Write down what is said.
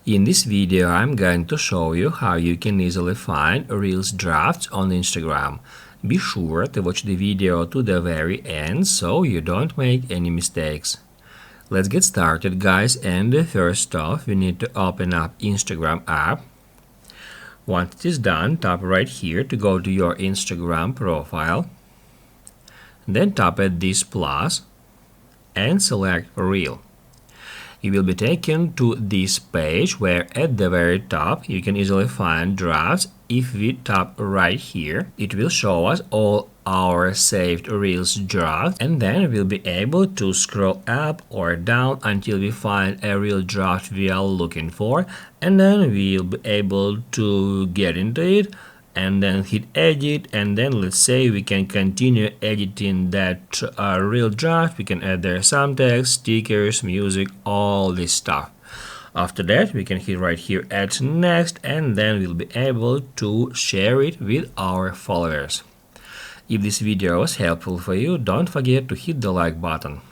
In this video, I'm going to show you how you can easily find Reels drafts on Instagram. Be sure to watch the video to the very end so you don't make any mistakes. Let's get started, guys, and first off, we need to open up Instagram app. Once it is done, tap right here to go to your Instagram profile. Then tap at this plus and select Reel. You will be taken to this page where at the very top you can easily find drafts. If we tap right here, it will show us all our saved Reels drafts, and then we'll be able to scroll up or down until we find a Reel draft we are looking for, and then we'll be able to get into it and then hit edit, and then let's say we can continue editing that Reel draft. We can add there some text, stickers, music, all this stuff. After that, we can hit right here add next, and then we'll be able to share it with our followers. If this video was helpful for you, don't forget to hit the like button.